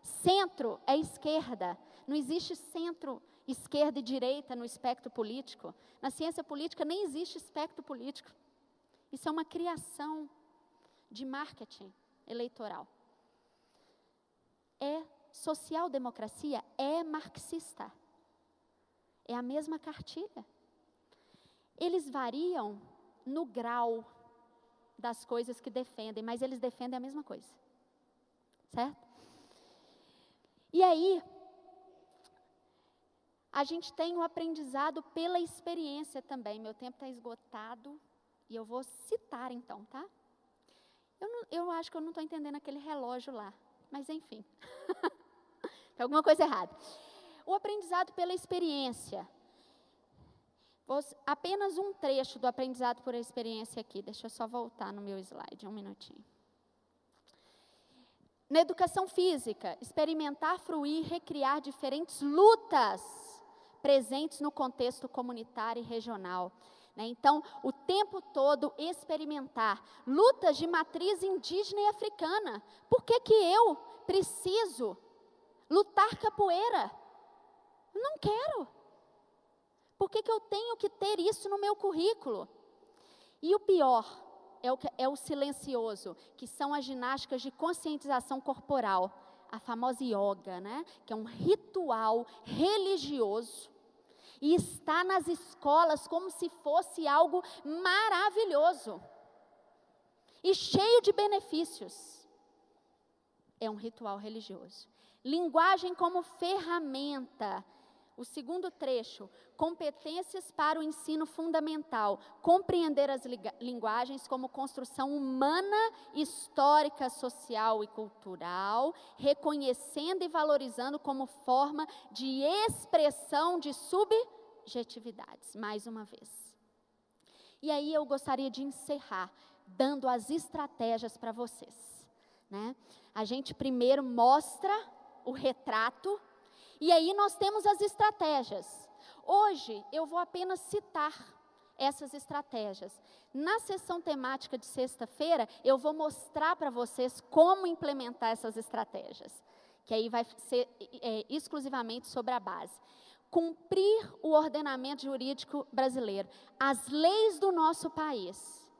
Centro é esquerda. Não existe centro, esquerda e direita no espectro político. Na ciência política nem existe espectro político. Isso é uma criação de marketing eleitoral. Social-democracia é marxista. É a mesma cartilha. Eles variam no grau das coisas que defendem, mas eles defendem a mesma coisa. Certo? E aí, a gente tem o aprendizado pela experiência também. Meu tempo está esgotado e eu vou citar então, tá? Eu acho que eu não estou entendendo aquele relógio lá, mas enfim. Tem alguma coisa errada. O aprendizado pela experiência. Apenas um trecho do aprendizado por experiência aqui. Deixa eu só voltar no meu slide, um minutinho. Na educação física, experimentar, fruir, recriar diferentes lutas presentes no contexto comunitário e regional. Então, o tempo todo experimentar lutas de matriz indígena e africana. Por que eu preciso lutar capoeira? Eu não quero. Por que eu tenho que ter isso no meu currículo? E o pior é o silencioso, que são as ginásticas de conscientização corporal, a famosa yoga, né? Que é um ritual religioso e está nas escolas como se fosse algo maravilhoso e cheio de benefícios. É um ritual religioso. Linguagem como ferramenta. O segundo trecho, competências para o ensino fundamental, compreender as linguagens como construção humana, histórica, social e cultural, reconhecendo e valorizando como forma de expressão de subjetividades, mais uma vez. E aí eu gostaria de encerrar, dando as estratégias para vocês. Né? A gente primeiro mostra o retrato, e aí nós temos as estratégias. Hoje eu vou apenas citar essas estratégias. Na sessão temática de sexta-feira, eu vou mostrar para vocês como implementar essas estratégias. Que aí vai ser exclusivamente sobre a base. Cumprir o ordenamento jurídico brasileiro. As leis do nosso país,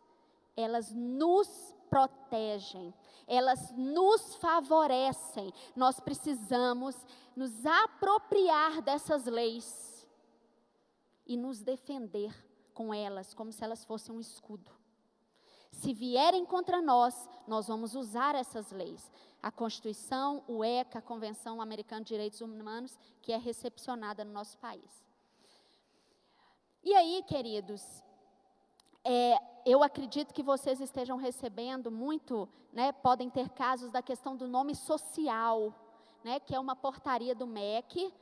elas nos protegem, elas nos favorecem. Nós precisamos nos apropriar dessas leis e nos defender com elas, como se elas fossem um escudo. Se vierem contra nós, nós vamos usar essas leis. A Constituição, o ECA, a Convenção Americana de Direitos Humanos, que é recepcionada no nosso país. E aí, queridos, eu acredito que vocês estejam recebendo muito, né, podem ter casos da questão do nome social, né, que é uma portaria do MEC,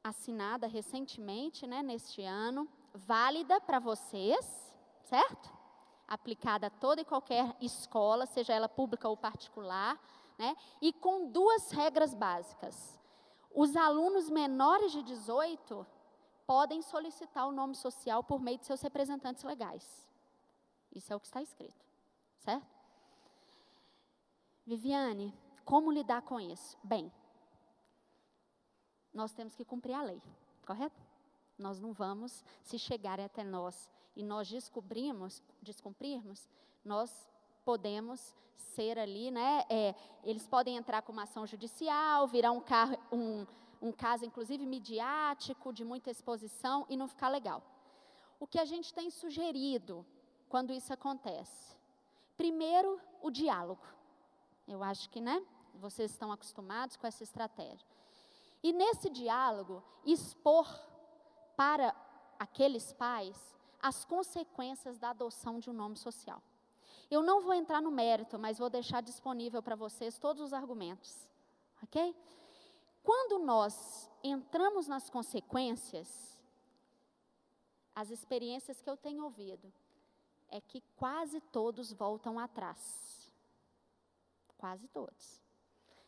assinada recentemente, né, neste ano, válida para vocês, certo? Aplicada a toda e qualquer escola, seja ela pública ou particular, né, e com duas regras básicas. Os alunos menores de 18 podem solicitar o nome social por meio de seus representantes legais. Isso é o que está escrito, certo? Viviane, como lidar com isso? Bem, nós temos que cumprir a lei, correto? Nós não vamos, se chegarem até nós e nós descumprirmos, nós podemos ser ali, né? Eles podem entrar com uma ação judicial, virar um caso, inclusive, midiático, de muita exposição, e não ficar legal. O que a gente tem sugerido quando isso acontece? Primeiro, o diálogo. Eu acho que, né, vocês estão acostumados com essa estratégia. E nesse diálogo, expor para aqueles pais as consequências da adoção de um nome social. Eu não vou entrar no mérito, mas vou deixar disponível para vocês todos os argumentos, ok? Quando nós entramos nas consequências, as experiências que eu tenho ouvido é que quase todos voltam atrás. Quase todos.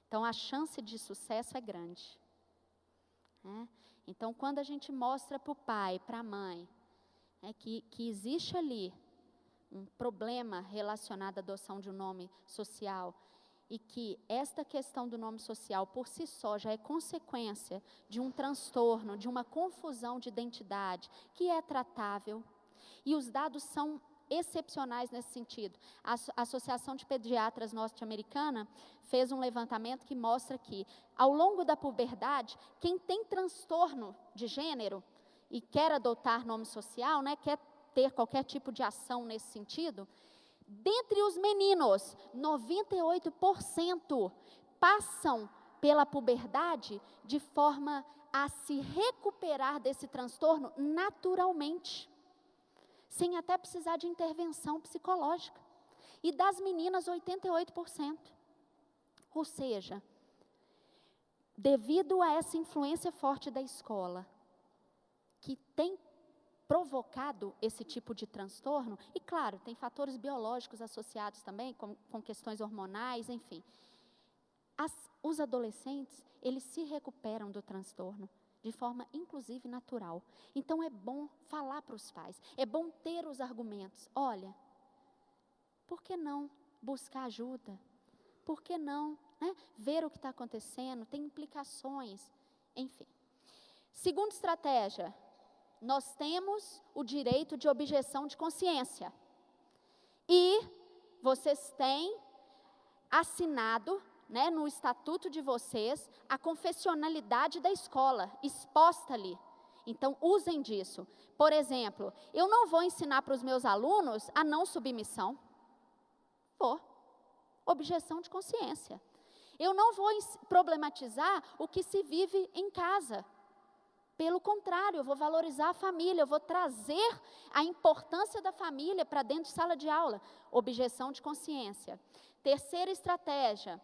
Então, a chance de sucesso é grande. Né? Então, quando a gente mostra para o pai, para a mãe, que existe ali um problema relacionado à adoção de um nome social, e que esta questão do nome social por si só já é consequência de um transtorno, de uma confusão de identidade, que é tratável, e os dados são excepcionais nesse sentido. A Associação de Pediatras Norte-Americana fez um levantamento que mostra que, ao longo da puberdade, quem tem transtorno de gênero e quer adotar nome social, né, quer ter qualquer tipo de ação nesse sentido, dentre os meninos, 98% passam pela puberdade de forma a se recuperar desse transtorno naturalmente, sem até precisar de intervenção psicológica. E das meninas, 88%. Ou seja, devido a essa influência forte da escola, que tem provocado esse tipo de transtorno, e claro, tem fatores biológicos associados também, com questões hormonais, enfim. Os adolescentes, eles se recuperam do transtorno de forma, inclusive, natural. Então, é bom falar para os pais, é bom ter os argumentos. Olha, por que não buscar ajuda? Por que não, né, ver o que está acontecendo? Tem implicações, enfim. Segunda estratégia, nós temos o direito de objeção de consciência. E vocês têm assinado, né, no estatuto de vocês, a confessionalidade da escola, exposta ali. Então, usem disso. Por exemplo, eu não vou ensinar para os meus alunos a não submissão. Vou. Objeção de consciência. Eu não vou problematizar o que se vive em casa. Pelo contrário, eu vou valorizar a família, eu vou trazer a importância da família para dentro de sala de aula. Objeção de consciência. Terceira estratégia,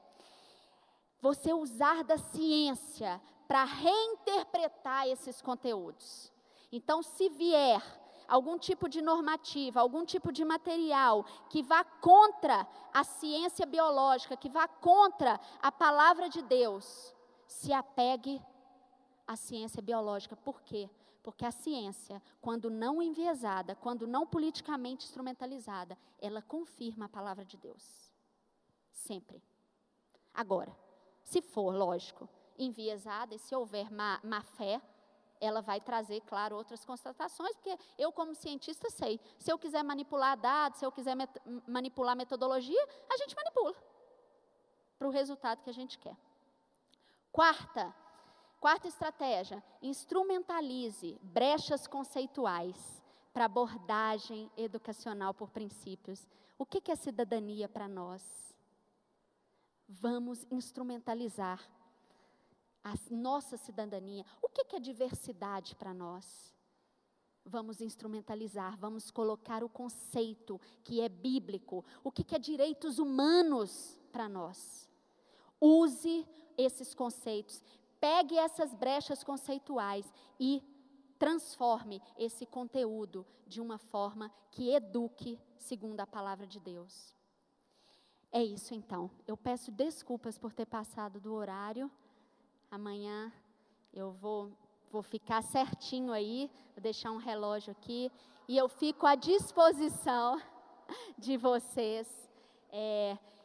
você usar da ciência para reinterpretar esses conteúdos. Então, se vier algum tipo de normativa, algum tipo de material que vá contra a ciência biológica, que vá contra a palavra de Deus, se apegue à ciência biológica. Por quê? Porque a ciência, quando não enviesada, quando não politicamente instrumentalizada, ela confirma a palavra de Deus. Sempre. Agora, se for, lógico, enviesada, e se houver má fé, ela vai trazer, claro, outras constatações, porque eu, como cientista, sei. Se eu quiser manipular dados, se eu quiser manipular metodologia, a gente manipula para o resultado que a gente quer. Quarta estratégia, instrumentalize brechas conceituais para abordagem educacional por princípios. O que é cidadania para nós? Vamos instrumentalizar a nossa cidadania. O que é diversidade para nós? Vamos instrumentalizar, vamos colocar o conceito que é bíblico. O que é direitos humanos para nós? Use esses conceitos, pegue essas brechas conceituais e transforme esse conteúdo de uma forma que eduque segundo a palavra de Deus. É isso então. Eu peço desculpas por ter passado do horário. Amanhã eu vou ficar certinho aí, vou deixar um relógio aqui, e eu fico à disposição de vocês.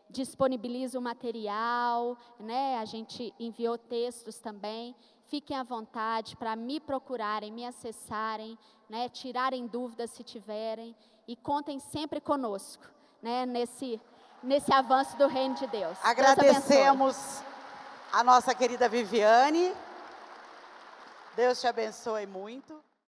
Disponibilizo o material, né? A gente enviou textos também. Fiquem à vontade para me procurarem, me acessarem, né? Tirarem dúvidas se tiverem, e contem sempre conosco, né? Nesse avanço do reino de Deus. Agradecemos a nossa querida Viviane. Deus te abençoe muito.